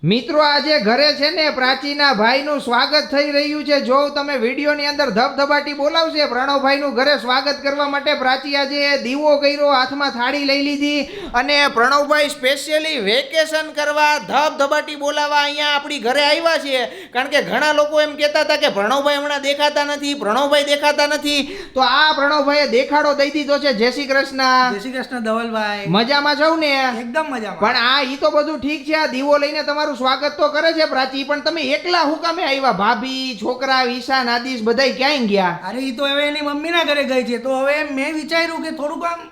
મિત્રો આજે ઘરે છે ને પ્રાચીના ભાઈનું સ્વાગત થઈ રહ્યું છે. જો તમે વિડીયોની અંદર ધબધબાટી બોલાવશે પ્રણવભાઈનું ઘરે સ્વાગત કરવા માટે પ્રાચી આજે દીવો કર્યો, હાથમાં થાળી લઈ લીધી અને પ્રણવભાઈ સ્પેશિયલી વેકેશન કરવા ધબધબાટી બોલાવવા અહીંયા આપણી ઘરે આવ્યા છે. કારણ કે ઘણા લોકો એમ કહેતા હતા કે પ્રણવભાઈ હમણાં દેખાતા નથી, પ્રણવભાઈ દેખાતા નથી, તો આ પ્રણવભાઈએ દેખાડો દઈ દીધો છે. જય શ્રી કૃષ્ણ. જય શ્રી કૃષ્ણ ધવલભાઈ. મજામાં છો ને? એકદમ મજામાં. પણ આ ઈ તો બધું ઠીક છે, આ દીવો લઈને તમારું સ્વાગત તો કરે છે પ્રાચી, પણ તમે એકલા હું કામે આવ્યા? ભાભી, છોકરા, ઈશાન, આદિશ બધાય ક્યાંય ગયા? અરે ઈ તો હવે એની મમ્મીના ઘરે ગઈ છે, તો હવે મેં વિચાર્યું કે થોડુંક આમ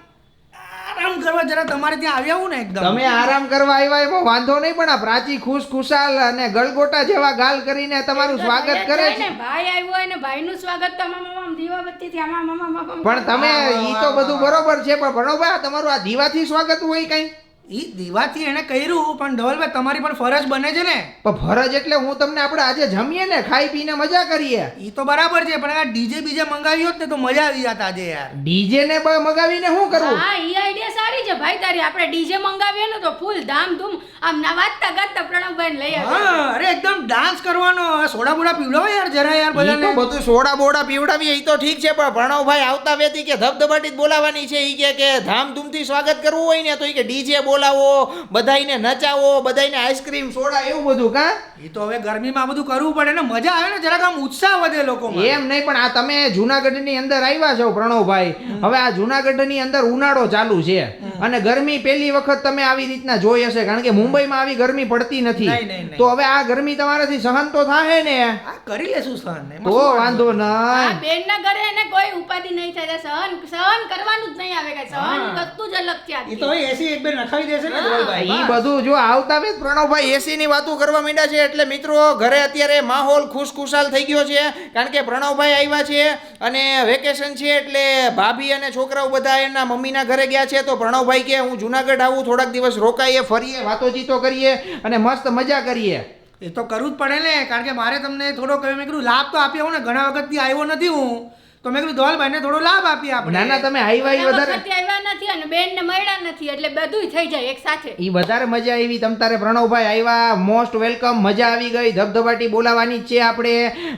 આરામ કરવા જરા તમારે ત્યાં આવ્યા હું ને એકદમ. તમે આરામ કરવા આવ્યા એમાં વાંધો નહીં, પણ આ પ્રાચી ખુશાલ અને ગલગોટા જેવા ગાલ કરીને તમારું સ્વાગત કરે છે. ભાઈ આવ્યો હોય ને ભાઈનું સ્વાગત તો મામા દીવાબત્તીથી આમાં મામા. પણ તમે ઈ તો બધું બરોબર છે, પણ ભણોભાઈ તમારું આ દીવાથી સ્વાગત હોય કઈ? ઈ દીવાથી એને કર્યું, પણ ધવલભાઈ તમારી પણ ફરજ બને છે ને. પણ ફરજ એટલે હું તમને આપણે આજે જમીએ ને, ખાઈ પીને મજા કરીએ. ઈ તો બરાબર છે, પણ આ ડીજે બીજે મંગાવી હોત ને તો મજા આવી જાત આજે યાર. ડીજે ને મગાવીને શું કરવું? હા ઈ આઈડિયા સારી છે ભાઈ તારી. આપણે ડીજે મંગાવીએ ને તો ફૂલ ધામધૂમ આમ ના વાતતા ગાતા પ્રણવભાઈને લઈ આવે. હા અરે એકદમ ડાન્સ કરવાનો, સોડા બોડા પીવડાવો યાર જરા યાર ઈ તો બધાને. બધું સોડા બોડા પીવડાવીએ ઈ તો ઠીક છે, પણ પ્રણવભાઈ આવતા વેતી કે ધબધબાટી જ બોલાવાની છે. ઈ કે ધામધૂમથી સ્વાગત કરવું હોય ને તો ઈ કે ડીજે બોલાવો, બધાઈને નચાવો, બધાઈને આઈસ્ક્રીમ સોડા એવું બધું. કા ઈ તો હવે ગરમીમાં બધું કરવું પડે ને, મજા આવે ને, જરાક આમ ઉત્સાહ વધે લોકોમાં. એમ નહીં, પણ આ તમે જુનાગઢની અંદર આવ્યા છો પ્રણવભાઈ, હવે આ જુનાગઢની અંદર ઉનાળો ચાલુ છે અને ગરમી પહેલી વખત તમે આવી રીતના જોઈ હશે, કારણ કે મુંબઈમાં આવી ગરમી પડતી નથી. નહીં. તો હવે આ ગરમી તમારાથી સહન તો થાય ને? આ કરી લેશું સહન. એમાં તો શું વાંધો આ નહીં. બેનના ઘરે એને કોઈ ઉપાધિ નહીં થાય. સહન કરવાનું જ નહીં આવે કે સહન વસ્તુ જ અલગ છે ઈ તો હવે એસી એક બે નખાવી દેશે ને ધવલભાઈ. ઈ બધું જો આવતા વેત પ્રણવભાઈ એસી ની વાતો કરવા માંડ્યા છે, એટલે મિત્રો ઘરે અત્યારે માહોલ ખુશાલ થઈ ગયો છે. કારણ કે પ્રણવભાઈ આવ્યા છે અને વેકેશન છે, એટલે ભાભી અને છોકરાઓ બધા એના મમ્મીના ઘરે ગયા છે. તો પ્રણવભાઈ કે હું જુનાગઢ આવું, થોડાક દિવસ રોકાઈએ, ફરીએ, વાતોચીતો કરીએ અને મસ્ત મજા કરીએ. એ તો કરવું જ પડે ને, કારણ કે મારે તમને થોડોક મેં કીધું લાભ તો આપ્યો ને, ઘણા વખતથી આવ્યો નથી હું, તો મેં કીધું ધવલભાઈને થોડો લાભ આપીએ આપણે. ના ના, તમે આવ્યા ઈ વધારે આવ્યા નથી અને બેનને મળ્યા નથી, એટલે બધુંય થઈ જાય એક સાથે. ઈ વધારે મજા આવી. તમ તારે પ્રણવભાઈ આવ્યા, મોસ્ટ વેલકમ, મજા આવી ગઈ. ધબધબાટી બોલાવાની જ છે આપણે.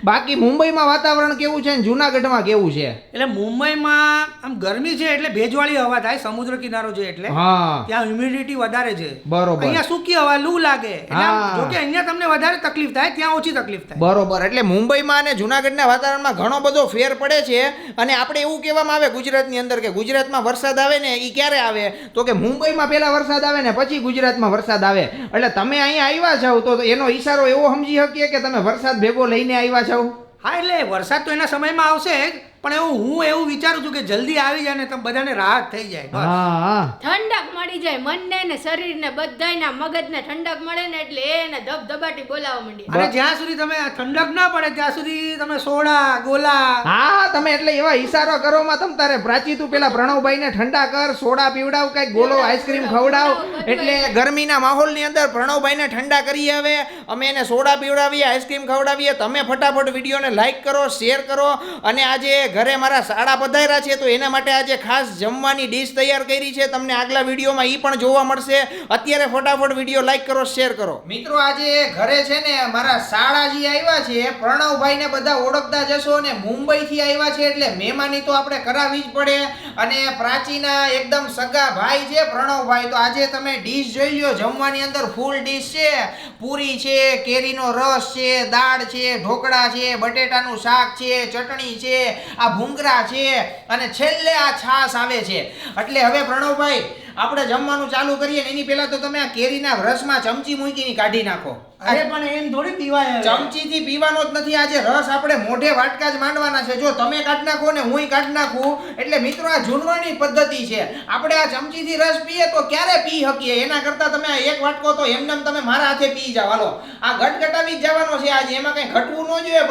બાકી મુંબઈમાં વાતાવરણ કેવું છે ને જુનાગઢમાં કેવું છે? એટલે મુંબઈમાં આમ ગરમી છે, એટલે ભેજવાળી હવા થાય, સમુદ્ર કિનારો છે એટલે હા, ત્યાં હ્યુમિડિટી વધારે છે. બરોબર. અહીંયા સૂકી હવા, લૂ લાગે, એટલે આમ હા. જો કે અહીંયા તમને વધારે તકલીફ થાય, ત્યાં ઓછી તકલીફ થાય. બરોબર. એટલે મુંબઈમાં અને જુનાગઢના વાતાવરણમાં ઘણો બધો ફેર પડે છે. અને આપણે એવું કહેવામાં આવે ગુજરાતની અંદર કે ગુજરાતમાં વરસાદ આવે ને એ ક્યારે આવે, તો કે મુંબઈમાં પહેલા વરસાદ આવે ને પછી ગુજરાતમાં વરસાદ આવે. એટલે તમે અહીંયા આવ્યા છો તો એનો ઈશારો એવો સમજી શકીએ કે તમે વરસાદ ભેગો લઈને આવ્યા છો. હા એટલે વરસાદ તો એના સમયમાં આવશે જ, પણ હું એવું વિચારું છું કે જલ્દી આવી જાય ને તો બધાને રાહત થઈ જાય. બસ. હા, ઠંડક મળી જાય મનને ને શરીરને બધાયના મગજને ઠંડક મળે ને એટલે એને ધબધબાટી બોલાવવા માંડી. અને જ્યાં સુધી તમે ઠંડક ના પડે ત્યાં સુધી તમે સોડા ગોલા. હા, તમે એટલે એવા ઈશારો કરો માં તમ તારે પ્રાચી તું પેલા પ્રણવભાઈને ઠંડા કર, સોડા પીવડાવ, કઈક ગોલો આઈસ્ક્રીમ ખવડાવ. એટલે ગરમીના માહોલની અંદર પ્રણવભાઈને ઠંડા કરીએ. હવે અમે એને સોડા પીવડાવીએ, આઈસ્ક્રીમ ખવડાવીએ. તમે ફટાફટ વિડીયોને લાઈક કરો, શેર કરો. અને આજે ઘરે મારા સાડા પધાર્યા છે, તો એના માટે આજે ખાસ જમવાની ડીશ તૈયાર કરી છે. તમને આગલા વિડીયોમાં ઈ પણ જોવા મળશે. અત્યારે ફટાફટ વિડીયો લાઈક કરો, શેર કરો. મિત્રો આજે ઘરે છે ને મારા સાળાજી આવ્યા છે. પ્રણવભાઈને બધા ઓળખતા જશો ને મુંબઈથી આવ્યા છે, એટલે મહેમાની તો આપણે કરાવવી જ પડે. અને પ્રાચીના એકદમ સગા ભાઈ છે પ્રણવભાઈ, તો આજે તમે ડીશ જોઈ લ્યો. જમવાની અંદર ફૂલ ડીશ છે. પૂરી છે, કેરીનો રસ છે, દાળ છે, ઢોકળા છે, બટેટાનું શાક છે, ચટણી છે, આ ભૂંગરા છે અને છેલ્લે આ છાશ આવે છે. એટલે હવે પ્રણવભાઈ આપણે જમવાનું ચાલુ કરીએ ને એની પહેલા તો તમે આ કેરીના રસમાં ચમચી મૂકીને કાઢી નાખો. અરે પણ એમ થોડી પીવાય હવે. ચમચીથી પીવાનો જ નથી. આજે રસ આપણે મોઢે વાટકા જ માંડવાના છે. જો તમે કાઢી નાખો ને હુંય કાઢી નાખું, એટલે મિત્રો આ જૂનવાણી પદ્ધતિ છે. આપણે આ ચમચીથી રસ પીએ તો ક્યારે પી શકીએ? એના કરતા તમે આ એક વાટકો તો એમનેમ તમે મારા હાથે પી જાવ. હાલો, આ ગટગટાવી જ જવાનો છે આજે, એમાં કઈ ઘટવું ન જોઈએ.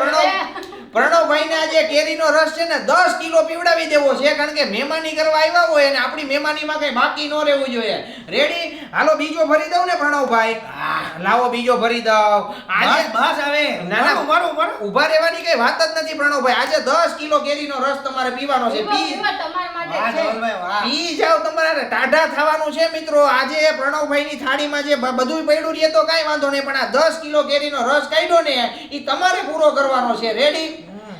પ્રણવભાઈને આજે કેરીનો રસ છે ને 10 કિલો પીવડાવી દેવો છે, કારણ કે મહેમાની કરવા આવ્યા હોય અને આપણી મહેમાનીમાં કઈ બાકી ન રહેવું જોઈએ. રેડી? હાલો બીજો ભરી દઉં ને પ્રણવભાઈ? લાવો બીજો ભરી દઉં. આજે બસ હવે ના, ના. બરોબર ઊભા રહેવાની કઈ વાત જ નથી પ્રણવભાઈ. આજે 10 કિલો કેરીનો રસ તમારે પીવાનો છે. એમાં તમારા માટે વાહ છે. ધવલભાઈ વાહ. પી જાવ, તમારે ટાઢા થવાનું છે મિત્રો. આજે પ્રણવભાઈની થાળીમાં જે બધું પડ્યું રહે તો કાંઈ વાંધો નહીં, પણ આ 10 કિલો કેરીનો રસ કાઢ્યો ને એ તમારે પૂરો કરવાનો છે. રેડી?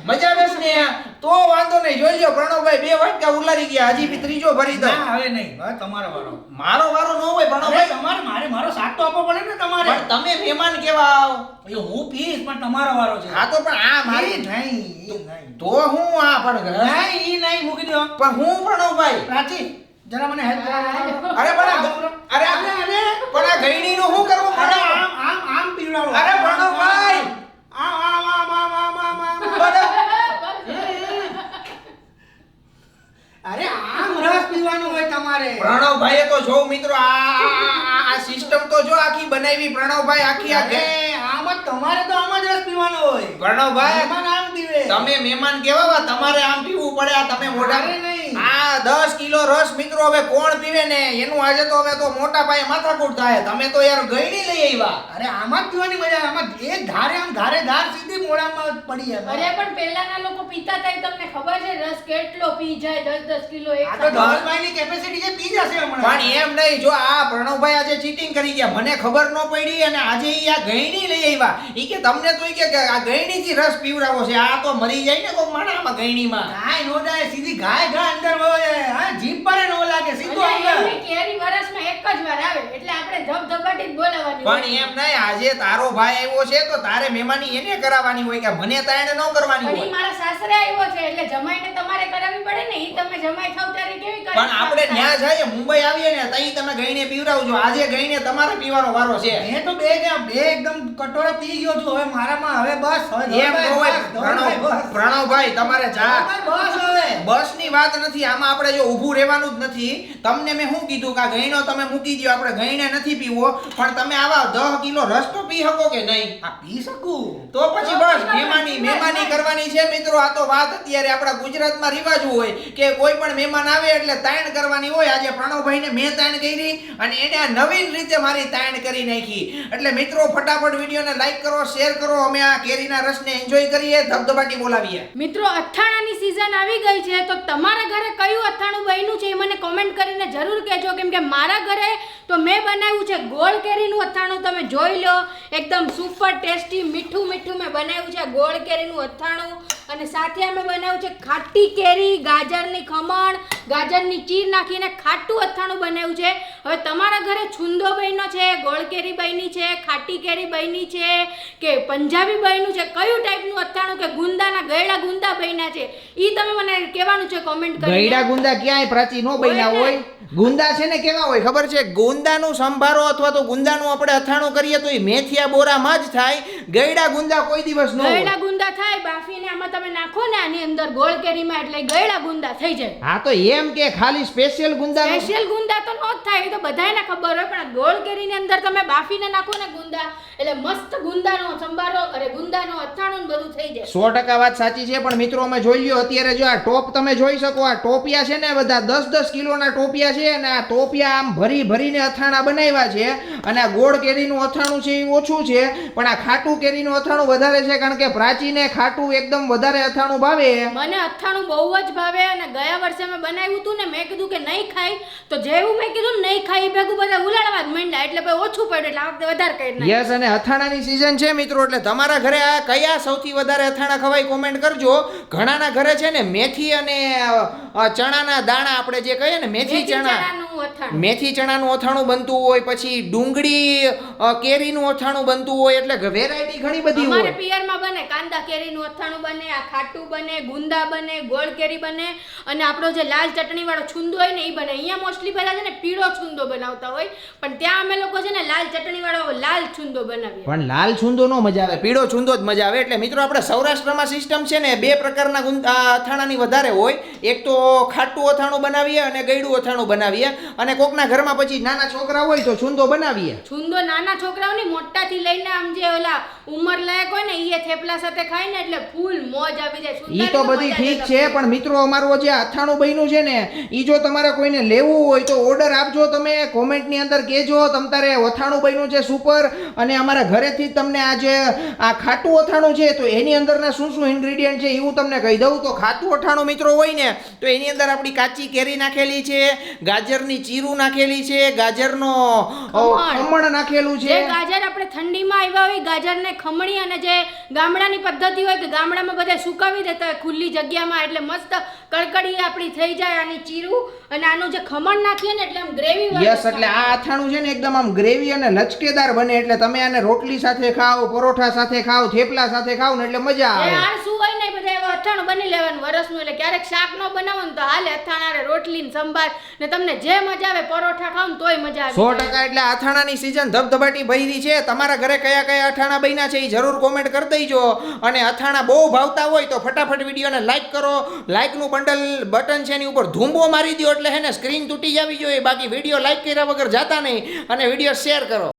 મજા આવે છે ને? તો વાંધો નહીં. જોઈ લ્યો પ્રણવભાઈ 2 વાટકા ઉલારી ગયા. હજી બી ત્રીજો ભરી દો. ના હવે નહીં, હવે તમારો વારો. મારો વારો ન હોય અરે પ્રણવભાઈ. મારો સાથ તો આપવો પડે ને તમારે. પણ તમે મહેમાન કેવા આવ? એ હું પીશ પણ તમારો વારો છે. હા તો પણ આ મારી નહીં. તો હું આ પણ નહીં ઈ નહીં મૂકી દો. પણ હું પ્રણવભાઈ. પ્રાચી જરા મને હેલ્પ કરાવો. અરે પણ અરે પણ આ ગઈડીનું શું કરવું અરે પ્રણવ? આમ પીવડાવો. અરે પ્રણવભાઈ. અરે આમ રસ પીવાનો હોય તમારે. પ્રણવભાઈએ તો જો મિત્રો આ સિસ્ટમ તો જો આખી બનાવી પ્રણવભાઈ. આખી આ અરે આમ જ તમારે તો આમ જ રસ પીવાનો હોય. પ્રણવભાઈ મહેમાન આમ પીવે. તમે મહેમાન કેવા તમારે આમ પીવું પડે. આ તમે મોઢા અરે નહીં. આ 10 કિલો રસ મિત્રો હવે કોણ પીવે ને એનું આજે તો હવે તો મોટા પાયે માથાકૂટ થાય. તમે તો યાર ગઈડી લઈ આવ્યા. અરે આમ જ પીવાની મજા આવે. આમાં એક ધારે આમ ધાર સીધી મોઢામાં પડી જાય. અરે પણ પહેલાના લોકો પીતા હતા, એ તમને ખબર છે રસ કેટલો પી જાય? 10 કિલો એક આ તો સાથે. ધવલભાઈની કેપેસિટી છે, પી જશે હમણાં. પણ એમ નહીં, જો આ પ્રણવભાઈ આજે ચીટિંગ કરી ગયા, મને ખબર ન પડી અને આજે ઈ આ ગઈડી લઈ આવ્યા. ઈ કે તમને તો ઈ કે આ ગઈડીથી રસ પીવડાવો છે. આ તો મરી જાય ને કોક માણામાં ગઈડીમાં. કાંઈ નો જાય, સીધી ઘા અંદર વયો જાય. હા જીભ પર નો લાગે, સીધો એટલે અંદર. એમની કેરી વરસમાં એક જ વાર આવે, એટલે આપણે ધબધબાટી જ બોલાવવાની હોય. પણ એમ નહીં, આજે તારો ભાઈ આવ્યો છે તો તારે મહેમાની એને કરાવવાની હોય, કે મને તાણે ન કરવાની પણ ઈ હોય. મારા સાસરે આવ્યો છે એટલે જમાઈને તમારે કરાવવી પડે ને. ઈ તમે જમાઈ થાવ ત્યારે કેવી કરી પણ આપણે ત્યાં જઈએ મુંબઈ આવીએ ને તઈ તમે ગઈને પીવડાવજો. આજે ગઈને તમારે પીવાનો વારો છે. મેં તો બે એકદમ કટોરા પી ગયો છું. હવે મારામાં હવે બસ. હવે એમ ન હોય ધવલભાઈ, બસ. પ્રણવભાઈ, તમારે ચા ધવલભાઈ, બસ હવે. બસની વાત નથી. આમાં આપણે જો ઊભું રહેવાનું જ નથી. તમને મેં શું કીધું કે આ ગઈનો તમે મૂકી દો, આપણે ગઈને નથી પીવો, પણ તમે આવા 10 કિલો રસ તો પી શકો કે નહીં? આ પી શકું. તો પછી બસ મહેમાની કરવાની છે મિત્રો. આ તો વાત અત્યારે આપણા ગુજરાતમાં રિવાજ હોય કે કોઈ પણ મહેમાન આવે એટલે તાણ કરવાની હોય. આજે પ્રણવભાઈને મેં તાણ કરી અને એને આ નવીન રીતે મારી તાણ કરી નાખી. એટલે મિત્રો ફટાફટ વિડીયોને લાઈક કરો, શેર કરો. અમે આ કેરીના રસને એન્જોય કરીએ, ધબધબાટી બોલાવીએ. મિત્રો, અથાણાની સીઝન આવી ગઈ છે, તો તમારા ઘરે કયું અથાણું બન્યું છે એ મને કોમેન્ટ કરીને જરૂર કહેજો. કેમ કે મારા ઘરે તો મેં બનાવ્યું છે ગોળ કેરીનું અથાણું. તમે જોઈ લો, એકદમ સુપર ટેસ્ટી મીઠું મીઠું મેં બનાવ્યું છે ગોળ કેરીનું અથાણું. અને સાથે અમે બનાવ્યું છે ખાટી કેરી, ગાજરની ખમણ, ગાજરની ચીર નાખીને ખાટું અથાણું બનાવ્યું છે. હવે તમારા ઘરે છુંદો બન્યો છે, ગોળ કેરી બની છે, ખાટી કેરી બની છે કે પંજાબી બન્યું છે, કયું ટાઈપનું અથાણું કે ગુંદાના ગયડા ગુંદા બન્યા છે, ઈ તમે મને કહેવાનું છે કોમેન્ટ કરીને. ગઈડા ગુંદા ક્યાંય પ્રાચી નો બન્યા હોય. ગુંદા છે ને કેવા હોય ખબર છે? ગુંદાનું સંભારો અથવા તો ગુંદાનું આપણે અથાણું કરીએ તો એ મેથિયા બોરામાં જ થાય. ગઈડા ગુંદા કોઈ દિવસ ન હોય. ગયડા ગુંદા થાય બાફીને, આમાં તમે નાખો ને આની અંદર ગોળ કેરીમાં, એટલે ગયડા ગુંદા થઈ જાય. હા તો એમ કે ખાલી સ્પેશિયલ ગુંદા સ્પેશિયલ ગુંદા તો નો જ થાય, એ તો બધાયને ખબર હોય. પણ આ ગોળ કેરીની અંદર તમે બાફીને નાખો ને ગુંદા, એટલે મસ્ત ગુંદાનો સંભારો, અરે ગુંદાનો અથાણું ને બધું થઈ જાય. 100% વાત સાચી છે. પણ મિત્રો અમે જોઈ લ્યો અત્યારે જો આ ટોપ તમે જોઈ શકો. આ ટોપિયા છે ને બધા 10-10 કિલોના ટોપિયા છે અને આ ટોપિયા આમ ભરીને અથાણા બનાવ્યા છે. અને આ ગોળ કેરીનું અથાણું છે એ ઓછું છે, પણ આ ખાટું કેરીનું અથાણું વધારે છે, કારણ કે પ્રાચીને ખાટું એકદમ વધારે અથાણું ભાવે. મને અથાણું બહુ જ ભાવે. અને ગયા વર્ષે મેં બનાવ્યું હતું ને, મેં કીધું કે નહીં ખાઈ, તો જેવું મેં કીધું નહીં ખાઈ ભેગું બધા ઉલાડવા જ માંડ્યા, એટલે પછી ઓછું પડ્યું, એટલે આ વખતે વધારે કરી નાખ્યું. યસ, અને અથાણાની સીઝન છે મિત્રો, એટલે તમારા ઘરે આ કયા સૌથી વધારે અથાણા ખવાય કોમેન્ટ કરજો. ઘણાના ઘરે છે ને મેથી અને ચણાના દાણા, આપણે જે કહીએ ને મેથી ચણા, ચણાનું અથાણું. મેથી ચણાનું અથાણું બનતું હોય, પછી ડુંગળી કેરીનું અથાણું બનતું હોય, એટલે વેરાયટી ઘણી બધી અમારે હોય. પિયરમાં બને કાંદા કેરીનું અથાણું બને, આ ખાટું બને, ગુંદા બને, ગોળ કેરી બને, અને આપણો જે લાલ ચટણી વાળો છુંદો હોય ને એ બને. અહીંયા મોસ્ટલી બધા છે ને પીળો છુંદો બનાવતા હોય, પણ ત્યાં અમે લોકો છે ને લાલ ચટણી વાળો લાલ છુંદો બનાવીએ. પણ લાલ છુંદો નો મજા આવે, પીળો છુંદો જ મજા આવે. એટલે મિત્રો આપણે સૌરાષ્ટ્રમાં સિસ્ટમ છે ને 2 પ્રકારના અથાણાની વધારે હોય. એક તો ખાટું અથાણું બનાવીએ અને ગળ્યું અથાણું બનાવીએ. અને કોકના ઘરમાં પછી નાના છોકરા હોય તો છુંદો બનાવીએ. છુંદો નાના છોકરાઓની મોટાથી લઈને આમ જે ઓલા ઉંમર લાયક હોય ને એ થેપલા સાથે ખાય ને એટલે ફૂલ મોજ આવી જાય. ઈ તો બધી ઠીક છે, પણ મિત્રો અમારું જે અથાણું બન્યું છે ને ઈ જો તમારે કોઈને લેવું હોય તો ઓર્ડર આપજો. તમે કોમેન્ટની અંદર કહેજો તમારે અથાણું બન્યું છે સુપર, અને અમારા ઘરેથી તમને આ જે આ ખાટું અથાણું છે તો એની અંદરના શું શું ઇન્ગ્રેડિયન્ટ છે એ હું તમને કહી દઉં. તો ખાટું અથાણું મિત્રો હોય ને તો એની અંદર આપણી કાચી કેરી નાખેલી છે, ગાજરની ચીરું નાખેલી છે, ગાજરનો ખમણ નાખેલું છે. જે ગાજર આપણે ઠંડીમાં આવ્યા હોય ગાજરને ખમણી, અને જે ગામડાની પદ્ધતિ હોય કે ગામડામાં બધા સુકાવી દેતા હોય ખુલ્લી જગ્યામાં, એટલે મસ્ત કડકડી આપણી થઈ જાય આની ચીરું, અને આનું જે ખમણ નાખીએ ને એટલે આમ ગ્રેવી. યસ, એટલે આ અથાણું છે ને એકદમ આમ ગ્રેવી અને લચકેદાર બને, એટલે તમે આને રોટલી સાથે ખાઓ, પરોઠા સાથે ખાઓ, થેપલા સાથે ખાઓ ને એટલે મજા આવે. યાર શું હોય ને બધા એવા અથાણું બની લેવાનું વરસનું, એટલે ક્યારેક શાક ન બનાવો ને તો હાલે અથાણા રોટલી ને સંભાર ને તમને જે મજા આવે પરોઠા ખાવ ને તોય મજા આવે. 100% એટલે અથાણાની સીઝન ધબધબાટી ભરી છે. તમારા ઘરે કયા કયા અથાણા બન્યા છે એ જરૂર કોમેન્ટ કરી દેજો, અને અથાણા બહુ ભાવતા હોય તો ફટાફટ વિડીયોને લાઈક કરો. લાઈકનું બટન છે એની ઉપર ધૂંબો મારી દો એટલે હે ને સ્ક્રીન તૂટી જવી જોઈએ. બાકી વિડીયો લાઈક કર્યા વગર જાતા નહીં, અને વિડીયો શેર કરો.